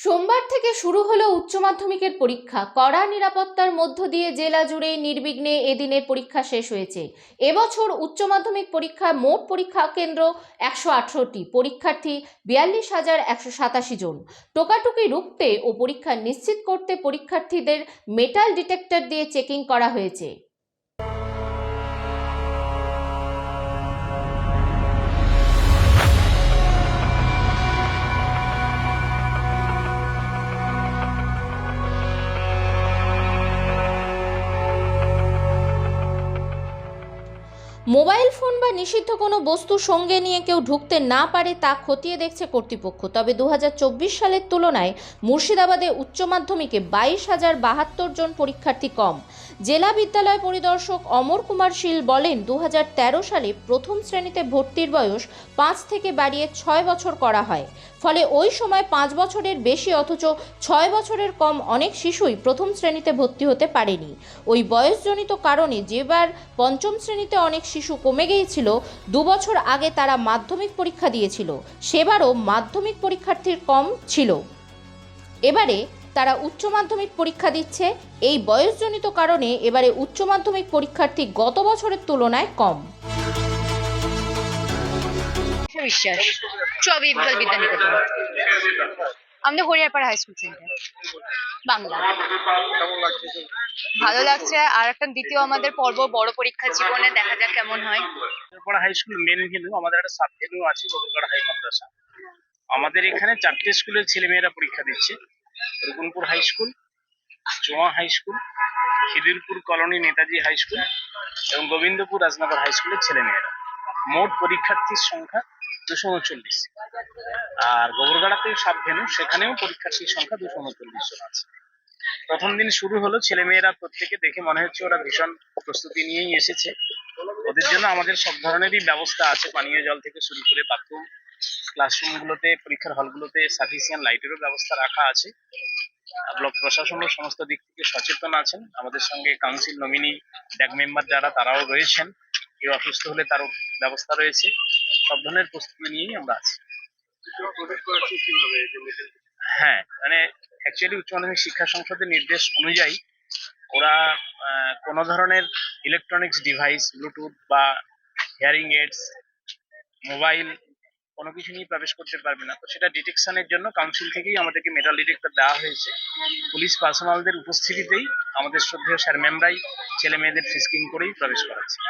সোমবার থেকে শুরু হলো উচ্চ মাধ্যমিকের পরীক্ষা। কড়া নিরাপত্তার মধ্য দিয়ে জেলা জুড়ে নির্বিঘ্নে এদিনের পরীক্ষা শেষ হয়েছে। এবছর উচ্চ মাধ্যমিক পরীক্ষায় মোট পরীক্ষা কেন্দ্র 118টি, পরীক্ষার্থী 42,187 জন। টোকাটুকি রুখতে ও পরীক্ষা নিশ্চিত করতে পরীক্ষার্থীদের মেটাল ডিটেক্টর দিয়ে চেকিং করা হয়েছে। মোবাইল ফোন বা নিষিদ্ধ কোনো বস্তু সঙ্গে নিয়ে কেউ ঢুকতে না পারে তা খতিয়ে দেখছে কর্তৃপক্ষ। তবে 2024 সালের তুলনায় মুর্শিদাবাদে উচ্চ মাধ্যমিকে 22,072 জন পরীক্ষার্থী কম। জেলা বিদ্যালয় পরিদর্শক অমর কুমার শীল বলেন, 2013 সালে প্রথম শ্রেণীতে ভর্তির বয়স 5 থেকে বাড়িয়ে 6 বছর করা হয়। ফলে ওই সময় 5 বছরের বেশি অথচ 6 বছরের কম অনেক শিশুই প্রথম শ্রেণীতে ভর্তি হতে পারেনি। ওই বয়সজনিত কারণে যেবার পঞ্চম শ্রেণীতে অনেক শিশু কমে গিয়েছিল, 2 বছর আগে তারা মাধ্যমিক পরীক্ষা দিয়েছিল, সেবারও মাধ্যমিক পরীক্ষার্থীর কম ছিল। এবারে তারা উচ্চ মাধ্যমিক পরীক্ষা দিচ্ছে। এই বয়সজনিত কারণে এবারে উচ্চ মাধ্যমিক পরীক্ষার্থী গত বছরের তুলনায় কম। বিশ্বাস চবি বিদ্যাল বিদ্যানিকেতন, আমাদের Hariharpara high school centre Bangla. ভালো লাগছে। আর একটা দ্বিতীয় আমাদের পর্ব বড় পরীক্ষা জীবনে, দেখা যাক কেমন হয়। Hariharpara high school main venue, আমাদের একটা সাব ভেন্যু আছে গরুরপাড়া হাই মাদ্রাসা। আমাদের এখানে 4টে স্কুলের ছেলেমেয়েরা পরীক্ষা দিচ্ছে। Raghunpur high school, Choya high school, Khidirpur colony Netaji high school এবং গোবিন্দপুর রাজনগর হাই স্কুলের ছেলেমেয়েরা। মোট পরীক্ষার্থীর সংখ্যা 239। আর গোবরগাড়াতে সাব ভেন্যু, সেখানেও পরীক্ষার্থীর সংখ্যা 239 জন আছে। প্রথম দিন শুরু হলো, ছেলেমেয়েরা প্রত্যেকে দেখে মনে হচ্ছে ওরা ভীষণ প্রস্তুতি নিয়েই এসেছে। ওদের জন্য আমাদের সব ধরনেরই ব্যবস্থা আছে, পানীয় জল থেকে শুরু করে বাথরুম, ক্লাসরুমগুলোতে, পরীক্ষার হলগুলোতে সাফিসিয়েন্ট লাইটেরও ব্যবস্থা রাখা আছে। ব্লক প্রশাসনও সমস্ত দিক থেকে সচেতন আছেন। আমাদের সঙ্গে কাউন্সিল নমিনি ড্যাগ মেম্বার যারা, তারাও রয়েছেন। কেউ অসুস্থ হলে তারও ব্যবস্থা রয়েছে। সব ধরনের প্রস্তুতি নিয়েই আমরা আছি। হ্যাঁ, মানে অ্যাকচুয়ালি উচ্চ মাধ্যমিক শিক্ষা সংসদের নির্দেশ অনুযায়ী ওরা কোনো ধরনের ইলেকট্রনিক্স ডিভাইস, ব্লুটুথ বা হিয়ারিং এইডস, মোবাইল কোনো কিছু নিয়ে প্রবেশ করতে পারবে না। তো সেটা ডিটেকশনের জন্য কাউন্সিল থেকেই আমাদেরকে মেটাল ডিটেক্টর দেওয়া হয়েছে। পুলিশ পার্সোনালদের উপস্থিতিতেই আমাদের শ্রদ্ধেয় স্যার ম্যামরাই ছেলে মেয়েদের ফিস্কিং করেই প্রবেশ করাচ্ছে।